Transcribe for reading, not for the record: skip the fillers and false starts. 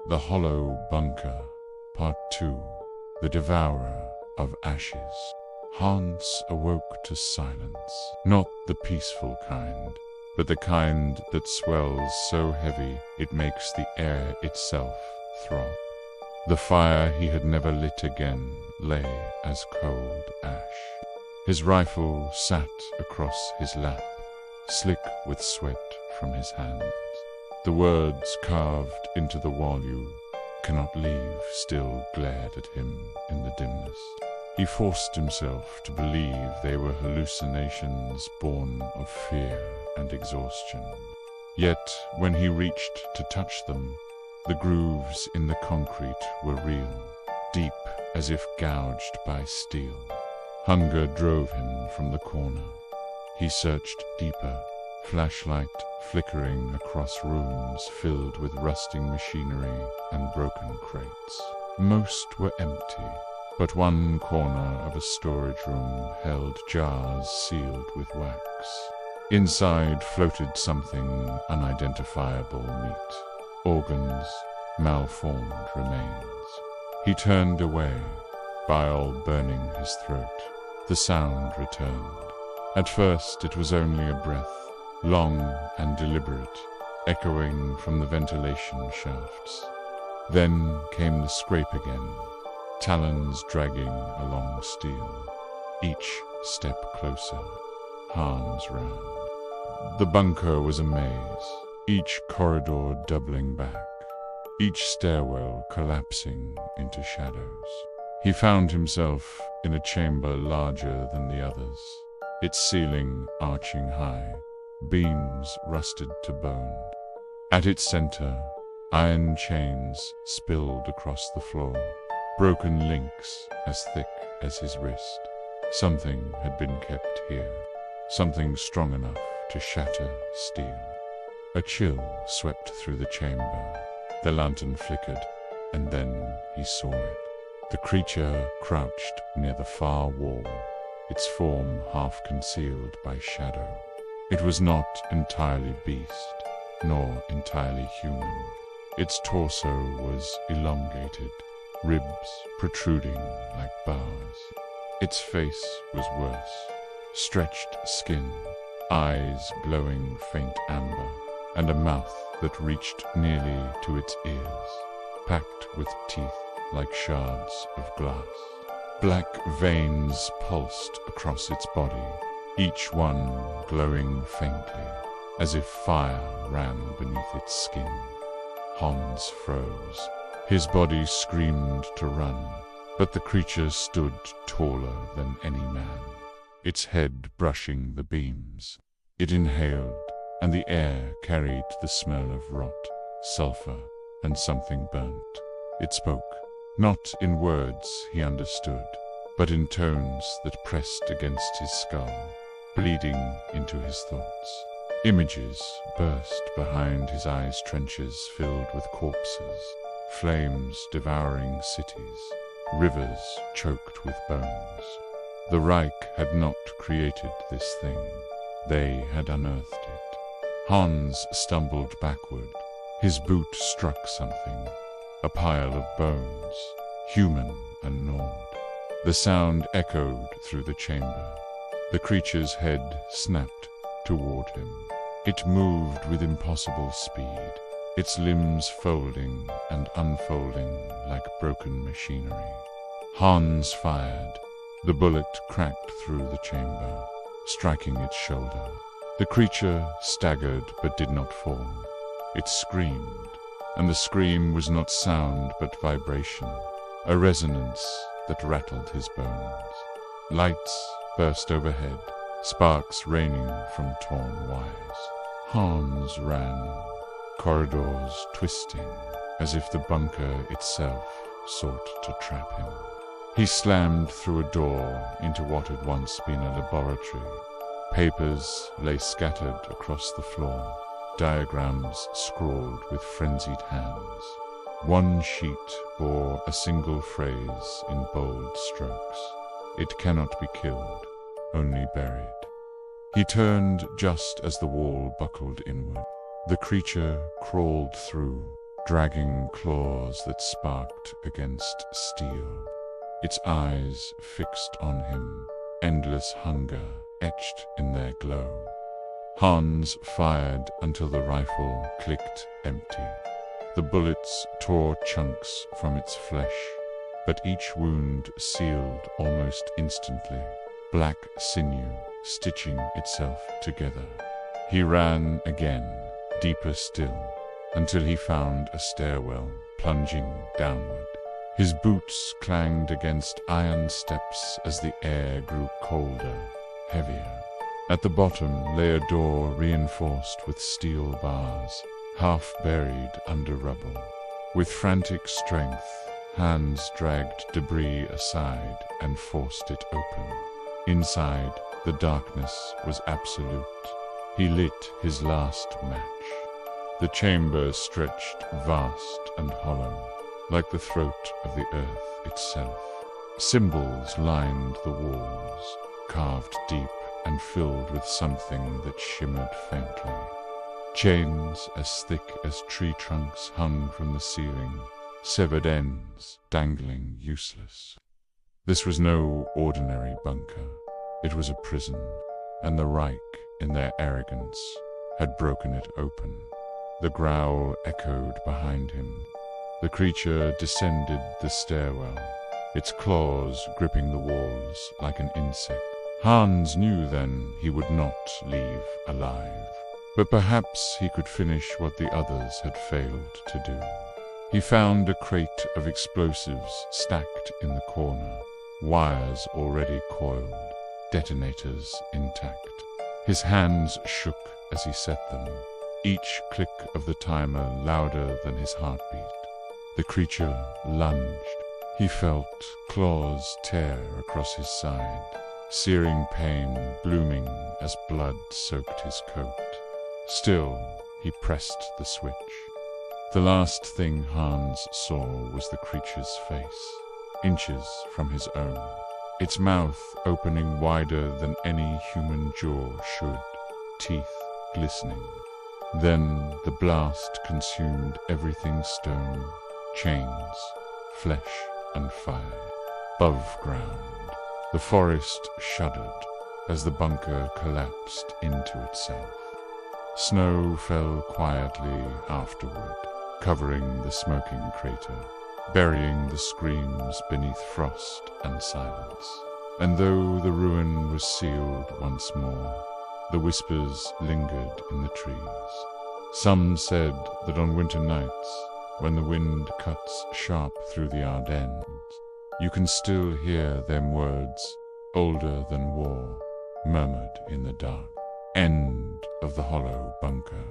The Hollow Bunker, Part 2, The Devourer of Ashes. Hans awoke to silence, not the peaceful kind, but the kind that swells so heavy it makes the air itself throb. The fire he had never lit again lay as cold ash. His rifle sat across his lap, slick with sweat from his hands. The words carved into the wall "you cannot leave" still glared at him in the dimness. He forced himself to believe they were hallucinations born of fear and exhaustion. Yet, when he reached to touch them, the grooves in the concrete were real, deep as if gouged by steel. Hunger drove him from the corner. He searched deeper, flashlight flickering across rooms filled with rusting machinery and broken crates. Most were empty, but one corner of a storage room held jars sealed with wax. Inside floated something unidentifiable meat, organs, malformed remains. He turned away, bile burning his throat. The sound returned. At first it was only a breath, long and deliberate, echoing from the ventilation shafts. Then came the scrape again, talons dragging along steel. Each step closer, Hans ran. The bunker was a maze, each corridor doubling back, each stairwell collapsing into shadows. He found himself in a chamber larger than the others, its ceiling arching high, beams rusted to bone. At its center, iron chains spilled across the floor, broken links as thick as his wrist. Something had been kept here, something strong enough to shatter steel. A chill swept through the chamber. The lantern flickered, and then he saw it. The creature crouched near the far wall, its form half concealed by shadow. It was not entirely beast, nor entirely human. Its torso was elongated, ribs protruding like bars. Its face was worse, stretched skin, eyes glowing faint amber, and a mouth that reached nearly to its ears, packed with teeth like shards of glass. Black veins pulsed across its body, each one glowing faintly, as if fire ran beneath its skin. Hans froze. His body screamed to run, but the creature stood taller than any man, its head brushing the beams. It inhaled, and the air carried the smell of rot, sulfur, and something burnt. It spoke, not in words he understood, but in tones that pressed against his skull, bleeding into his thoughts. Images burst behind his eyes, trenches filled with corpses, flames devouring cities, rivers choked with bones. The Reich had not created this thing. They had unearthed it. Hans stumbled backward. His boot struck something, a pile of bones, human and gnawed. The sound echoed through the chamber. The creature's head snapped toward him. It moved with impossible speed, its limbs folding and unfolding like broken machinery. Hans fired. The bullet cracked through the chamber, striking its shoulder. The creature staggered but did not fall. It screamed, and the scream was not sound but vibration, a resonance that rattled his bones. Lights burst overhead, sparks raining from torn wires. Hans ran, corridors twisting, as if the bunker itself sought to trap him. He slammed through a door into what had once been a laboratory. Papers lay scattered across the floor, diagrams scrawled with frenzied hands. One sheet bore a single phrase in bold strokes: "It cannot be killed, only buried." He turned just as the wall buckled inward. The creature crawled through, dragging claws that sparked against steel. Its eyes fixed on him, endless hunger etched in their glow. Hans fired until the rifle clicked empty. The bullets tore chunks from its flesh, but each wound sealed almost instantly, black sinew stitching itself together. He ran again, deeper still, until he found a stairwell plunging downward. His boots clanged against iron steps as the air grew colder, heavier. At the bottom lay a door reinforced with steel bars, half buried under rubble. With frantic strength, Hans dragged debris aside and forced it open. Inside, the darkness was absolute. He lit his last match. The chamber stretched vast and hollow, like the throat of the earth itself. Symbols lined the walls, carved deep and filled with something that shimmered faintly. Chains as thick as tree trunks hung from the ceiling, severed ends dangling useless. This was no ordinary bunker. It was a prison, and the Reich, in their arrogance, had broken it open. The growl echoed behind him. The creature descended the stairwell, its claws gripping the walls like an insect. Hans knew then he would not leave alive, but perhaps he could finish what the others had failed to do. He found a crate of explosives stacked in the corner, wires already coiled, detonators intact. His hands shook as he set them, each click of the timer louder than his heartbeat. The creature lunged. He felt claws tear across his side, searing pain blooming as blood soaked his coat. Still, he pressed the switch. The last thing Hans saw was the creature's face, inches from his own, its mouth opening wider than any human jaw should, teeth glistening. Then the blast consumed everything stone, chains, flesh and fire. Above ground, the forest shuddered as the bunker collapsed into itself. Snow fell quietly afterward, covering the smoking crater, burying the screams beneath frost and silence. And though the ruin was sealed once more, the whispers lingered in the trees. Some said that on winter nights, when the wind cuts sharp through the Ardennes, you can still hear them words, older than war, murmured in the dark. End of the hollow bunker.